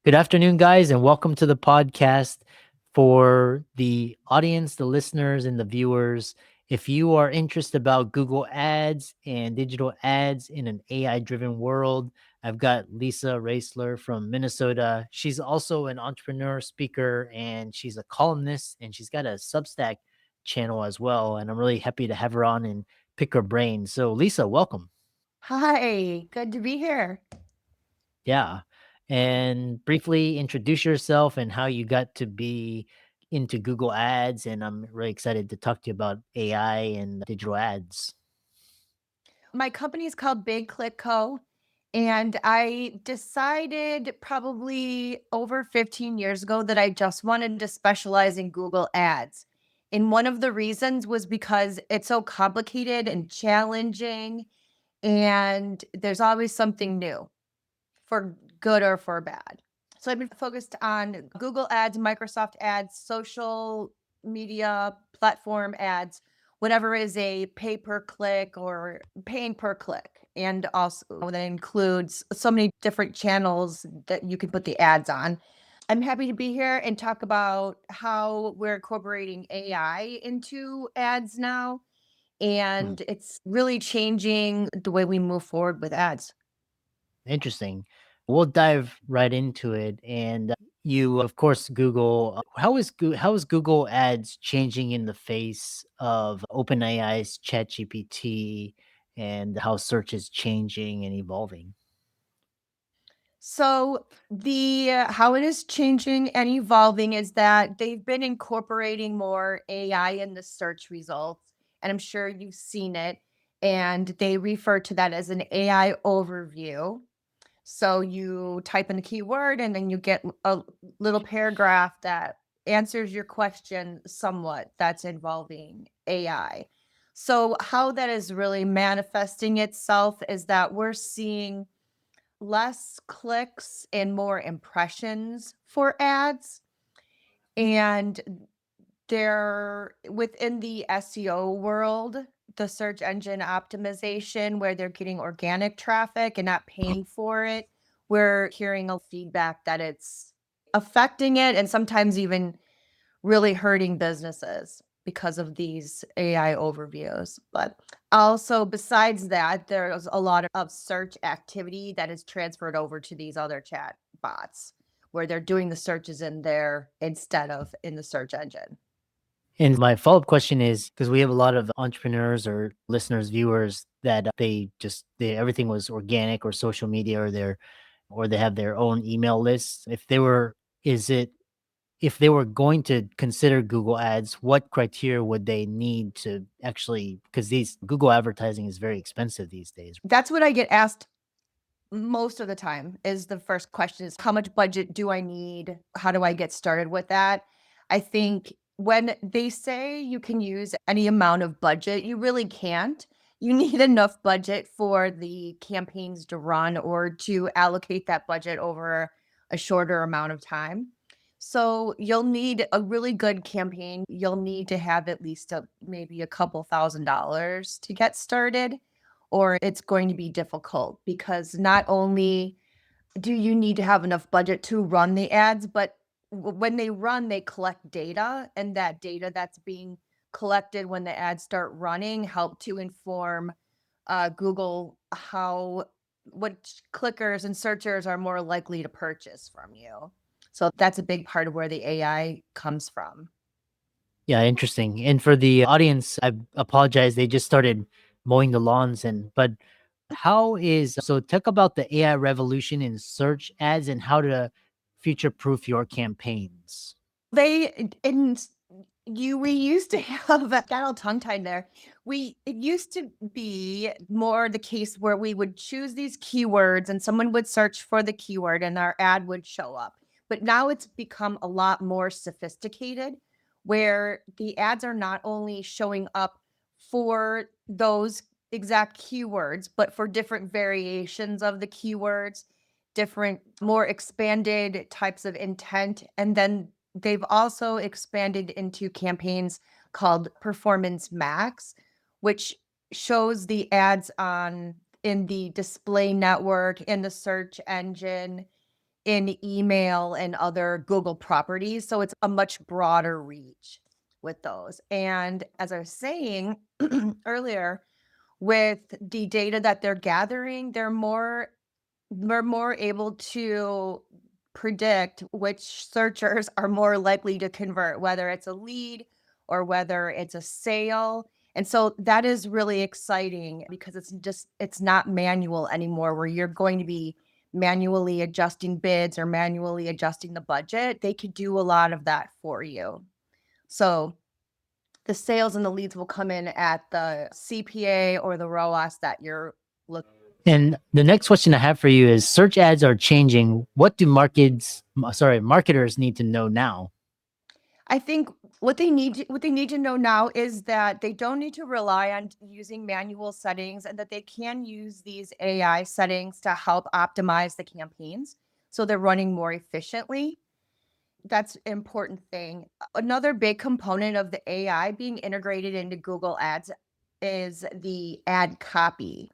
Good afternoon, guys, and welcome to the podcast. For the audience, the listeners, and the viewers, if you are interested about Google Ads and digital ads in an AI-driven world, I've got Lisa Raehsler from Minnesota. She's also an entrepreneur, speaker, and she's a columnist, and she's got a Substack channel as well. And I'm really happy to have her on and pick her brain. So, Lisa, welcome. Hi, good to be here. Yeah. And briefly introduce yourself and how you got to be into Google Ads. And I'm really excited to talk to you about AI and digital ads. My company is called Big Click Co. And I decided probably over 15 years ago that I just wanted to specialize in Google Ads. And one of the reasons was because it's so complicated and challenging, and there's always something new for good or for bad. So I've been focused on Google Ads, Microsoft Ads, social media platform ads, whatever is a pay per click or paying per click. And also that includes so many different channels that you can put the ads on. I'm happy to be here and talk about how we're incorporating AI into ads now. Hmm. And it's really changing the way we move forward with ads. Interesting. We'll dive right into it. And you, of course, Google. How is Google Ads changing in the face of OpenAI's ChatGPT and how search is changing and evolving? So the how it is changing and evolving is that they've been incorporating more AI in the search results, and I'm sure you've seen it. And they refer to that as an AI overview. So you type in the keyword, and then you get a little paragraph that answers your question somewhat. That's involving AI. So how that is really manifesting itself is that we're seeing less clicks and more impressions for ads. And they're within the SEO world, the search engine optimization, where they're getting organic traffic and not paying for it. We're hearing a feedback that it's affecting it and sometimes even really hurting businesses because of these AI overviews. But also, besides that, there's a lot of search activity that is transferred over to these other chat bots where they're doing the searches in there instead of in the search engine. And my follow-up question is because we have a lot of entrepreneurs or listeners, viewers that they everything was organic or social media or they have their own email lists. Is it if they were going to consider Google Ads, what criteria would they need to actually because these Google advertising is very expensive these days. That's what I get asked most of the time. Is the first question is, how much budget do I need? How do I get started with that? I think when they say you can use any amount of budget, you really can't. You need enough budget for the campaigns to run or to allocate that budget over a shorter amount of time. So you'll need a really good campaign. You'll need to have at least maybe a couple $1,000s to get started, or it's going to be difficult because not only do you need to have enough budget to run the ads, but when they run, they collect data, and that data that's being collected when the ads start running help to inform Google how what clickers and searchers are more likely to purchase from you. So that's a big part of where the AI comes from. Yeah, interesting. And for the audience, I apologize. They just started mowing the lawns but how is so talk about the AI revolution in search ads and how to future proof your campaigns. They and you we used to have got all tongue tied there. It used to be more the case where we would choose these keywords and someone would search for the keyword and our ad would show up. But now it's become a lot more sophisticated where the ads are not only showing up for those exact keywords, but for different variations of the keywords, different more expanded types of intent. And then they've also expanded into campaigns called Performance Max, which shows the ads on in the display network, in the search engine, in email and other Google properties. So it's a much broader reach with those. And as I was saying earlier, with the data that they're gathering, they're more able to predict which searchers are more likely to convert, whether it's a lead or whether it's a sale. And so that is really exciting because it's not manual anymore where you're going to be manually adjusting bids or manually adjusting the budget. They could do a lot of that for you. So the sales and the leads will come in at the CPA or the ROAS that you're looking. And the next question I have for you is search ads are changing. What do marketers need to know now? I think what they need to know now is that they don't need to rely on using manual settings and that they can use these AI settings to help optimize the campaigns so they're running more efficiently. That's an important thing. Another big component of the AI being integrated into Google Ads is the ad copy.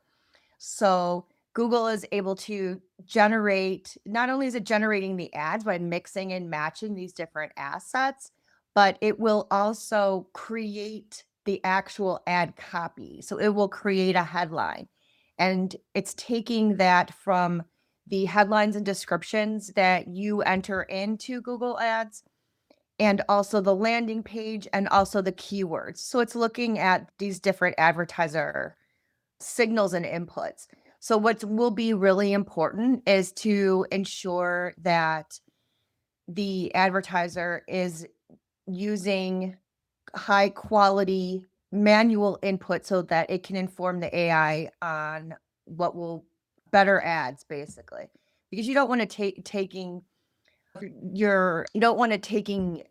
So Google is able to generate, not only is it generating the ads by mixing and matching these different assets, but it will also create the actual ad copy. So it will create a headline. And it's taking that from the headlines and descriptions that you enter into Google Ads and also the landing page and also the keywords. So it's looking at these different advertiser signals and inputs. So what will be really important is to ensure that the advertiser is using high quality manual input so that it can inform the AI on what will better ads basically. Because you don't want to taking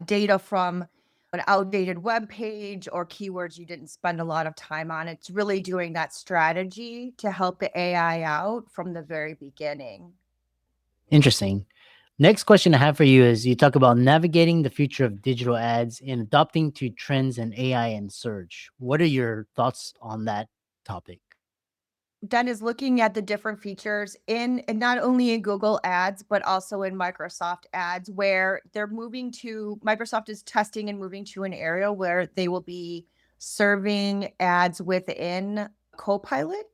data from an outdated web page or keywords you didn't spend a lot of time on. It's really doing that strategy to help the AI out from the very beginning. Interesting. Next question I have for you is you talk about navigating the future of digital ads and adopting to trends in AI and search. What are your thoughts on that topic? That is looking at the different features in and not only in Google Ads, but also in Microsoft Ads, where Microsoft is testing and moving to an area where they will be serving ads within Copilot.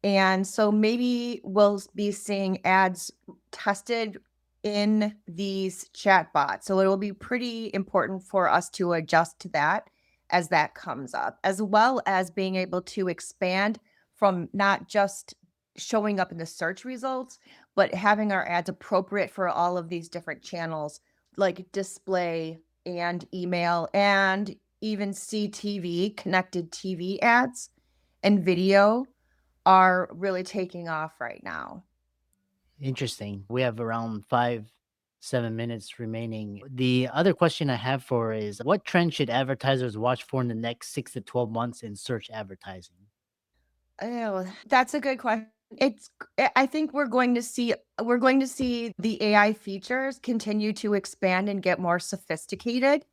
And so maybe we'll be seeing ads tested in these chatbots. So it will be pretty important for us to adjust to that as that comes up, as well as being able to expand from not just showing up in the search results, but having our ads appropriate for all of these different channels like display and email and even CTV, connected TV ads and video are really taking off right now. Interesting. We have around 7 minutes remaining. The other question I have for is what trend should advertisers watch for in the next 6 to 12 months in search advertising? Oh, that's a good question. I think we're going to see the AI features continue to expand and get more sophisticated.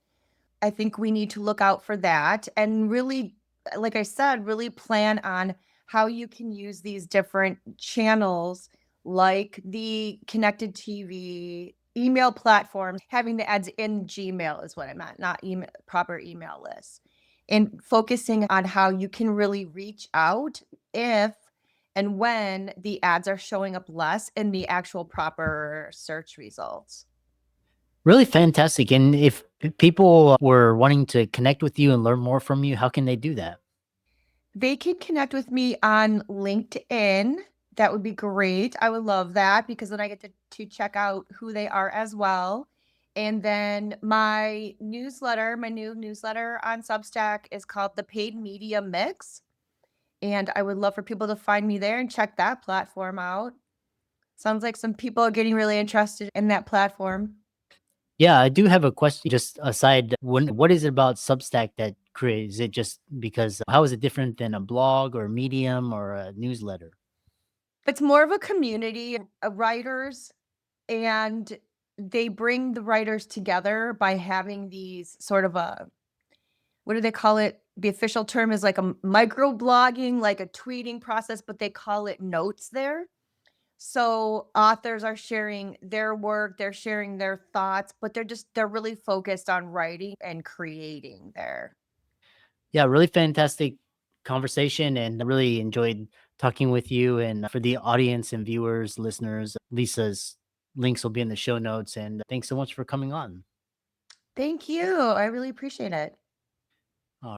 I think we need to look out for that and really, like I said, really plan on how you can use these different channels like the connected TV, email platforms, having the ads in Gmail is what I meant, not email, proper email lists, and focusing on how you can really reach out if and when the ads are showing up less in the actual proper search results. Really fantastic. And if people were wanting to connect with you and learn more from you, how can they do that? They can connect with me on LinkedIn. That would be great. I would love that because then I get to check out who they are as well. And then my new newsletter on Substack is called The Paid Media Mix. And I would love for people to find me there and check that platform out. Sounds like some people are getting really interested in that platform. Yeah, I do have a question just aside. What is it about Substack that creates? Is it just because how is it different than a blog or Medium or a newsletter? It's more of a community of writers, and they bring the writers together by having these sort of a, what do they call it? The official term is like a micro blogging, like a tweeting process, but they call it notes there. So authors are sharing their work, they're sharing their thoughts, but they're really focused on writing and creating there. Yeah, really fantastic conversation, and I really enjoyed talking with you. And for the audience and viewers, listeners, Lisa's links will be in the show notes. And thanks so much for coming on. Thank you. I really appreciate it.